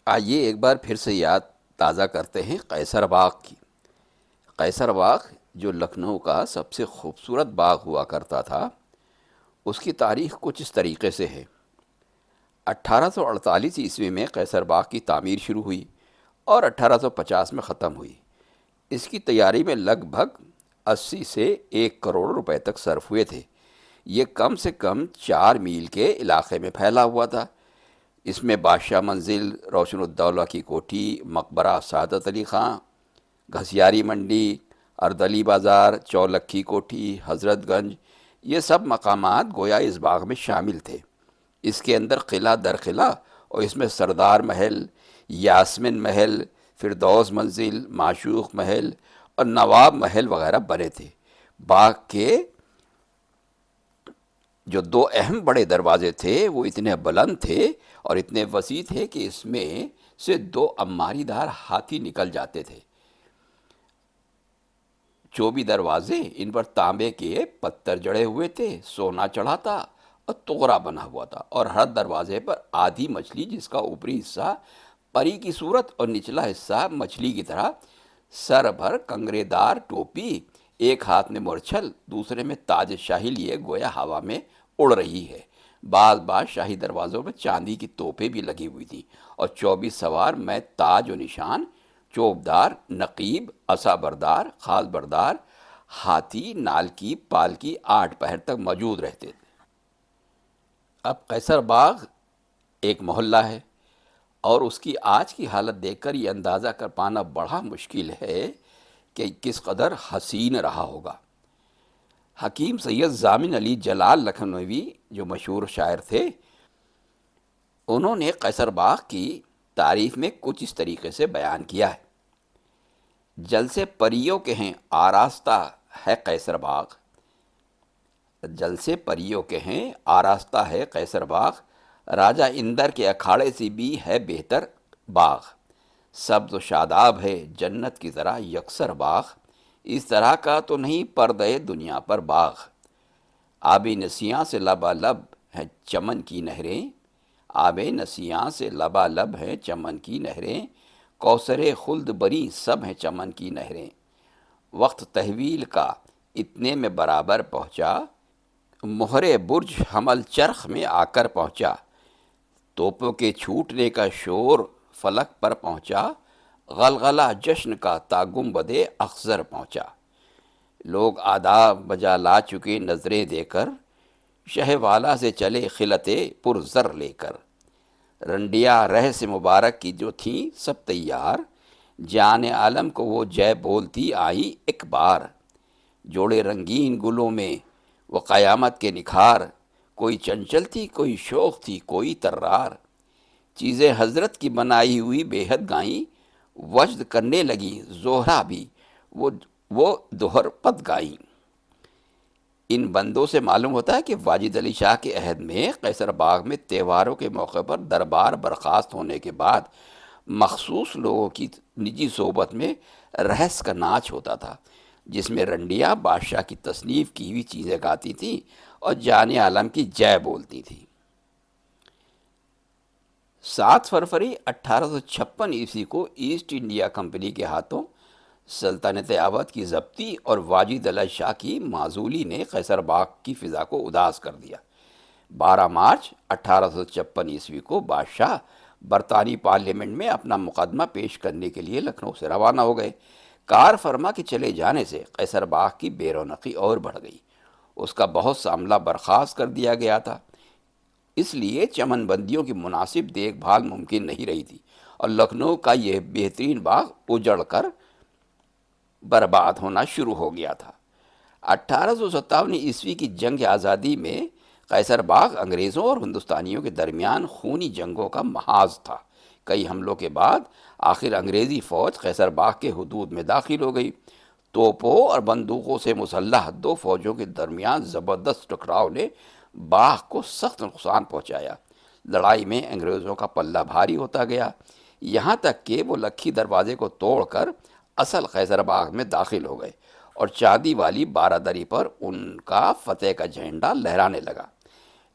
آئیے ایک بار پھر سے یاد تازہ کرتے ہیں قیصر باغ کی۔ قیصر باغ جو لکھنؤ کا سب سے خوبصورت باغ ہوا کرتا تھا، اس کی تاریخ کچھ اس طریقے سے ہے۔ 1848 میں قیصر باغ کی تعمیر شروع ہوئی اور 1850 میں ختم ہوئی۔ اس کی تیاری میں لگ بھگ 80 سے 1 کروڑ روپے تک صرف ہوئے تھے۔ یہ کم سے کم 4 میل کے علاقے میں پھیلا ہوا تھا۔ اس میں بادشاہ منزل، روشن الدولہ کی کوٹھی، مقبرہ سعادت علی خاں، گھسیاری منڈی، اردلی بازار، چولکھی کوٹھی، حضرت گنج، یہ سب مقامات گویا اس باغ میں شامل تھے۔ اس کے اندر قلعہ در قلعہ، اور اس میں سردار محل، یاسمن محل، فردوس منزل، معشوق محل اور نواب محل وغیرہ بنے تھے۔ باغ کے جو 2 اہم بڑے دروازے تھے وہ اتنے بلند تھے اور اتنے وسیع تھے کہ اس میں سے 2 عماری دار ہاتھی نکل جاتے تھے۔ جو بھی دروازے، ان پر تانبے کے پتھر جڑے ہوئے تھے، سونا چڑھا تھا اور توغرا بنا ہوا تھا، اور ہر دروازے پر آدھی مچھلی جس کا اوپری حصہ پری کی صورت اور نچلا حصہ مچھلی کی طرح، سر بھر کنگرے دار ٹوپی، ایک ہاتھ میں مورچھل، دوسرے میں تاج شاہی لیے گویا ہوا میں اڑ رہی ہے۔ بعض بعض شاہی دروازوں میں چاندی کی توپیں بھی لگی ہوئی تھیں، اور 24 سوار میں تاج و نشان، چوبدار، نقیب، عصا بردار، خاص بردار، ہاتھی، نالکی، پالکی 8 پہر تک موجود رہتے تھے۔ اب قیصر باغ ایک محلہ ہے، اور اس کی آج کی حالت دیکھ کر یہ اندازہ کر پانا بڑا مشکل ہے کہ کس قدر حسین رہا ہوگا۔ حکیم سید ضامن علی جلال لکھنوی جو مشہور شاعر تھے، انہوں نے قیصر باغ کی تعریف میں کچھ اس طریقے سے بیان کیا ہے: جلسے پریوں کے ہیں آراستہ ہے قیصر باغ، جلسے پریوں کے ہیں آراستہ ہے قیصر باغ، راجہ اندر کے اکھاڑے سے بھی ہے بہتر باغ، سبز و شاداب ہے جنت کی طرح یکسر باغ، اس طرح کا تو نہیں پردے دنیا پر باغ، آب نسیاں سے لبالب ہیں چمن کی نہریں، آب نسیاں سے لبالب ہیں چمن کی نہریں، کوثر خلد بری سب ہیں چمن کی نہریں، وقت تحویل کا اتنے میں برابر پہنچا، مہر برج حمل چرخ میں آ کر پہنچا، توپوں کے چھوٹنے کا شور فلک پر پہنچا، غلغلہ جشن کا تا گنبد اخضر پہنچا، لوگ آداب بجا لا چکے نظریں دے کر، شہ والا سے چلے خلتے پر زر لے کر، رنڈیا رہ سے مبارک کی جو تھیں سب تیار، جان عالم کو وہ جے بولتی آئی ایک بار، جوڑے رنگین گلوں میں وہ قیامت کے نکھار، کوئی چنچل تھی کوئی شوق تھی کوئی ترار، چیزیں حضرت کی بنائی ہوئی بے حد گائیں، وجد کرنے لگی زہرا بھی وہ دوہر پد گائیں۔ ان بندوں سے معلوم ہوتا ہے کہ واجد علی شاہ کے عہد میں قیصر باغ میں تہواروں کے موقع پر دربار برخاست ہونے کے بعد مخصوص لوگوں کی نجی صحبت میں رہس کا ناچ ہوتا تھا، جس میں رنڈیاں بادشاہ کی تصنیف کی ہوئی چیزیں گاتی تھیں اور جان عالم کی جے بولتی تھیں۔ 7 فروری 1856 کو ایسٹ انڈیا کمپنی کے ہاتھوں سلطنت اودھ کی ضبطی اور واجد علی شاہ کی معزولی نے قیصر باغ کی فضا کو اداس کر دیا۔ 12 مارچ 1856 کو بادشاہ برطانوی پارلیمنٹ میں اپنا مقدمہ پیش کرنے کے لیے لکھنؤ سے روانہ ہو گئے۔ کار فرما کے چلے جانے سے قیصر باغ کی بے رونقی اور بڑھ گئی۔ اس کا بہت سا عملہ برخاست کر دیا گیا تھا، اس لیے چمن بندیوں کی مناسب دیکھ بھال ممکن نہیں رہی تھی، اور لکھنؤ کا یہ بہترین باغ اجڑ کر برباد ہونا شروع ہو گیا تھا۔ 1857 کی جنگ آزادی میں قیصر باغ انگریزوں اور ہندوستانیوں کے درمیان خونی جنگوں کا محاذ تھا۔ کئی حملوں کے بعد آخر انگریزی فوج قیصر باغ کے حدود میں داخل ہو گئی۔ توپوں اور بندوقوں سے مسلح 2 فوجوں کے درمیان زبردست ٹکراؤ نے باغ کو سخت نقصان پہنچایا۔ لڑائی میں انگریزوں کا پلہ بھاری ہوتا گیا، یہاں تک کہ وہ لکھی دروازے کو توڑ کر اصل قیصر باغ میں داخل ہو گئے، اور چاندی والی بارہ دری پر ان کا فتح کا جھنڈا لہرانے لگا۔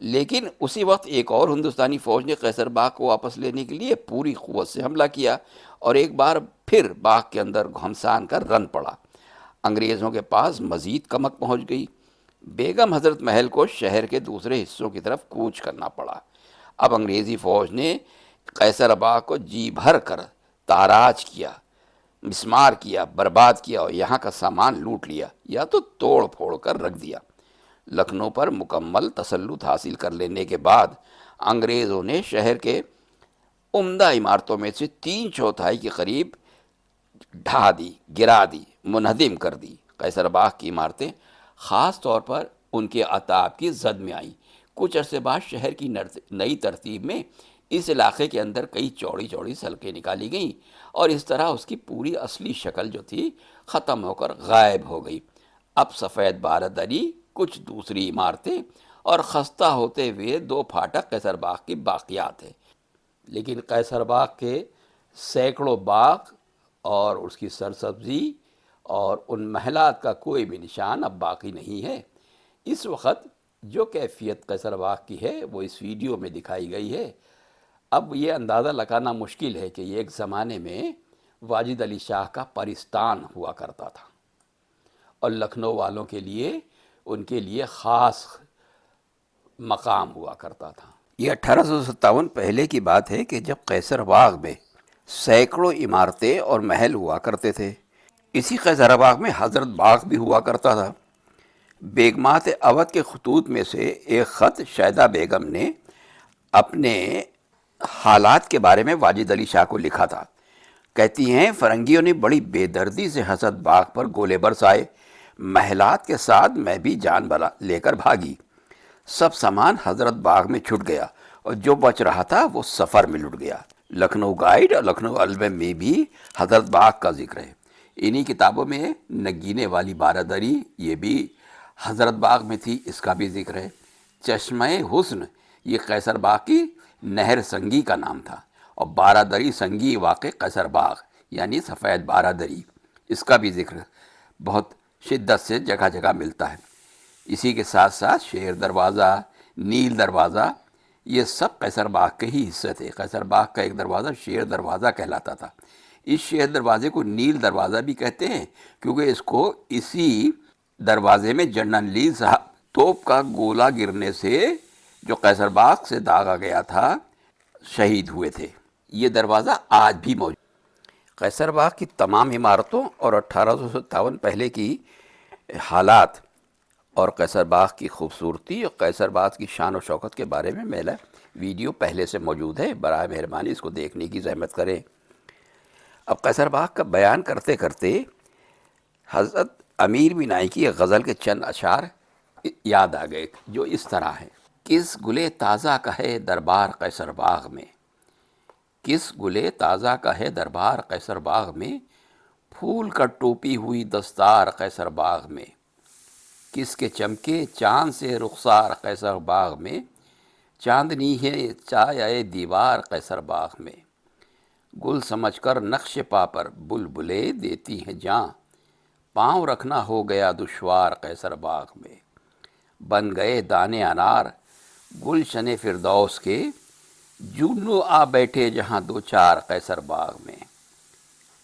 لیکن اسی وقت ایک اور ہندوستانی فوج نے قیصر باغ کو واپس لینے کے لیے پوری قوت سے حملہ کیا اور ایک بار پھر باغ کے اندر گھمسان کر رن پڑا۔ انگریزوں کے پاس مزید کمک پہنچ گئی۔ بیگم حضرت محل کو شہر کے دوسرے حصوں کی طرف کوچ کرنا پڑا۔ اب انگریزی فوج نے قیصر باغ کو جی بھر کر تاراج کیا، مسمار کیا، برباد کیا اور یہاں کا سامان لوٹ لیا یا تو توڑ پھوڑ کر رکھ دیا۔ لکھنؤ پر مکمل تسلط حاصل کر لینے کے بعد انگریزوں نے شہر کے عمدہ عمارتوں میں سے 3/4 کے قریب ڈھا دی، گرا دی، منہدم کر دی۔ قیصر باغ کی عمارتیں خاص طور پر ان کے عتاب کی زد میں آئیں۔ کچھ عرصے بعد شہر کی نئی ترتیب میں اس علاقے کے اندر کئی چوڑی چوڑی سڑکیں نکالی گئیں اور اس طرح اس کی پوری اصلی شکل جو تھی ختم ہو کر غائب ہو گئی۔ اب سفید بارہ کچھ دوسری عمارتیں اور خستہ ہوتے ہوئے 2 پھاٹک قیصر باغ کی باقیات ہیں، لیکن قیصر باغ کے سینکڑوں باغ اور اس کی سرسبزی اور ان محلات کا کوئی بھی نشان اب باقی نہیں ہے۔ اس وقت جو کیفیت قیصر باغ کی ہے وہ اس ویڈیو میں دکھائی گئی ہے۔ اب یہ اندازہ لگانا مشکل ہے کہ یہ ایک زمانے میں واجد علی شاہ کا پرستان ہوا کرتا تھا اور لکھنؤ والوں کے لیے ان کے لیے خاص مقام ہوا کرتا تھا۔ یہ 1857 پہلے کی بات ہے کہ جب قیصر باغ میں سینکڑوں عمارتیں اور محل ہوا کرتے تھے۔ اسی قیصر باغ میں حضرت باغ بھی ہوا کرتا تھا۔ بیگمات اودھ کے خطوط میں سے ایک خط شیدہ بیگم نے اپنے حالات کے بارے میں واجد علی شاہ کو لکھا تھا۔ کہتی ہیں فرنگیوں نے بڑی بے دردی سے حضرت باغ پر گولے برسائے، محلات کے ساتھ میں بھی جان بلا لے کر بھاگی، سب سامان حضرت باغ میں چھٹ گیا اور جو بچ رہا تھا وہ سفر میں لٹ گیا۔ لکھنؤ گائیڈ اور لکھنؤ البم میں بھی حضرت باغ کا ذکر ہے۔ انہی کتابوں میں نگینے والی بارہ یہ بھی حضرت باغ میں تھی، اس کا بھی ذکر ہے۔ چشمہ حسن یہ قیصر باغ کی نہر سنگی کا نام تھا اور بارہ سنگی واقع قیصر باغ یعنی سفید بارہ اس کا بھی ذکر بہت شدت سے جگہ جگہ ملتا ہے۔ اسی کے ساتھ ساتھ شیر دروازہ، نیل دروازہ، یہ سب قیصر باغ کے ہی حصے تھے۔ قیصر باغ کا ایک دروازہ شیر دروازہ کہلاتا تھا۔ اس شیر دروازے کو نیل دروازہ بھی کہتے ہیں کیونکہ اس کو اسی دروازے میں جنرل لی صاحب توپ کا گولہ گرنے سے جو قیصر باغ سے داغا گیا تھا شہید ہوئے تھے۔ یہ دروازہ آج بھی موجود ہے۔ قیصر باغ کی تمام عمارتوں اور 1857 پہلے کی حالات اور قیصر باغ کی خوبصورتی اور قیصر باغ کی شان و شوکت کے بارے میں میرا ویڈیو پہلے سے موجود ہے، برائے مہربانی اس کو دیکھنے کی زحمت کریں۔ اب قیصر باغ کا بیان کرتے کرتے حضرت امیر بینائی کی ایک غزل کے چند اشعار یاد آ گئے جو اس طرح ہیں۔ کس گلے تازہ کا ہے دربار قیصر باغ میں، کس گلے تازہ کا ہے دربار قیصر باغ میں، پھول کا ٹوپی ہوئی دستار قیصر باغ میں، کس کے چمکے چاند سے رخسار قیصر باغ میں، چاندنی ہے چایہ دیوار قیصر باغ میں، گل سمجھ کر نقش پا پر بلبلیں دیتی ہیں جاں، پاؤں رکھنا ہو گیا دشوار قیصر باغ میں، بن گئے دانے انار گلشن فردوس کے، جونو آ بیٹھے جہاں 2 4 قیصر باغ میں،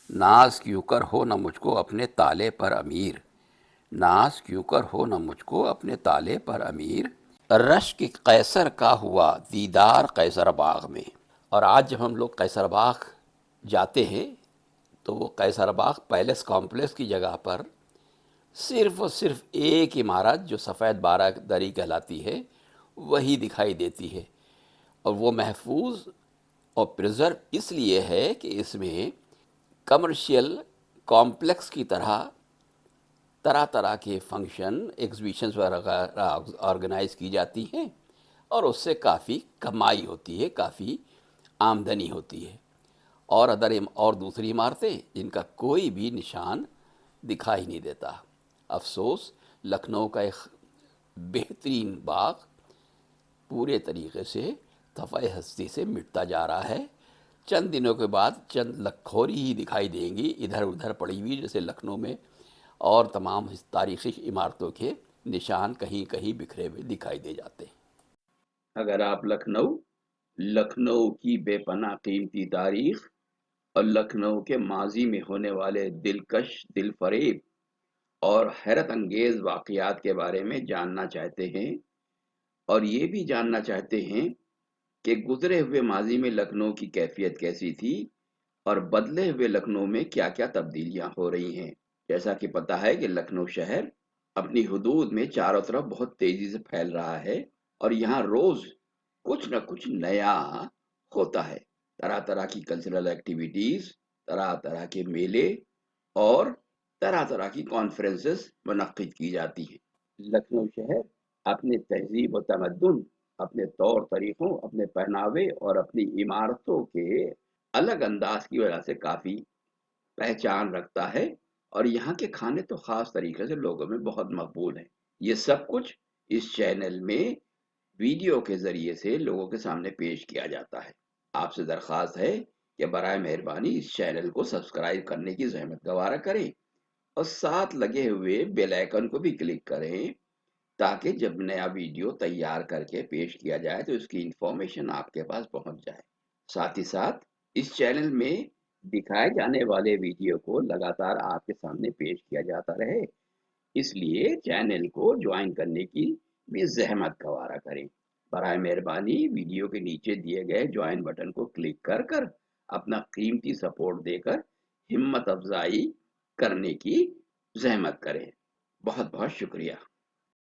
ناز کیوں کر ہو نہ مجھ کو اپنے تالے پر امیر، ناز کیوں کر ہو نہ مجھ کو اپنے تالے پر امیر، رشک قیصر کا ہوا دیدار قیصر باغ میں۔ اور آج جب ہم لوگ قیصر باغ جاتے ہیں تو وہ قیصر باغ پیلس کمپلیکس کی جگہ پر صرف اور صرف ایک عمارت جو سفید بارہ کہلاتی ہے وہی دکھائی دیتی ہے، اور وہ محفوظ اور پریزرو اس لیے ہے کہ اس میں کمرشل کمپلیکس کی طرح طرح کے فنکشن ایگزیبیشنز وغیرہ آرگنائز کی جاتی ہیں اور اس سے کافی کمائی ہوتی ہے، کافی آمدنی ہوتی ہے۔ اور دوسری عمارتیں جن کا کوئی بھی نشان دکھائی نہیں دیتا۔ افسوس لکھنؤ کا ایک بہترین باغ پورے طریقے سے طفع ہستی سے مٹتا جا رہا ہے۔ چند دنوں کے بعد چند لکھوری ہی دکھائی دیں گی ادھر ادھر پڑی ہوئی، جیسے لکھنؤ میں اور تمام تاریخی عمارتوں کے نشان کہیں کہیں بکھرے ہوئے دکھائی دے جاتے ہیں۔ اگر آپ لکھنؤ کی بے پناہ قیمتی تاریخ اور لکھنؤ کے ماضی میں ہونے والے دلکش، دل فریب اور حیرت انگیز واقعات کے بارے میں جاننا چاہتے ہیں، اور یہ بھی جاننا چاہتے ہیں کہ گزرے ہوئے ماضی میں لکھنؤ کی کیفیت کیسی تھی اور بدلے ہوئے لکھنؤ میں کیا کیا تبدیلیاں ہو رہی ہیں۔ جیسا کہ پتہ ہے کہ لکھنؤ شہر اپنی حدود میں چاروں طرف بہت تیزی سے پھیل رہا ہے، اور یہاں روز کچھ نہ کچھ نیا ہوتا ہے۔ طرح طرح کی کلچرل ایکٹیویٹیز، طرح طرح کے میلے اور طرح طرح کی کانفرنسز منعقد کی جاتی ہیں۔ لکھنؤ شہر اپنے تہذیب و تمدن، اپنے طور طریقوں، اپنے پہناوے اور اپنی عمارتوں کے الگ انداز کی وجہ سے کافی پہچان رکھتا ہے، اور یہاں کے کھانے تو خاص طریقے سے لوگوں میں بہت مقبول ہیں۔ یہ سب کچھ اس چینل میں ویڈیو کے ذریعے سے لوگوں کے سامنے پیش کیا جاتا ہے۔ آپ سے درخواست ہے کہ برائے مہربانی اس چینل کو سبسکرائب کرنے کی زحمت گوارا کریں اور ساتھ لگے ہوئے بیل آئیکن کو بھی کلک کریں، تاکہ جب نیا ویڈیو تیار کر کے پیش کیا جائے تو اس کی انفارمیشن آپ کے پاس پہنچ جائے۔ ساتھ ہی ساتھ اس چینل میں دکھائے جانے والے ویڈیو کو لگاتار آپ کے سامنے پیش کیا جاتا رہے، اس لیے چینل کو جوائن کرنے کی بھی زحمت گوارا کریں۔ برائے مہربانی ویڈیو کے نیچے دیے گئے جوائن بٹن کو کلک کر کر اپنا قیمتی سپورٹ دے کر ہمت افزائی کرنے کی زحمت کریں۔ بہت بہت شکریہ۔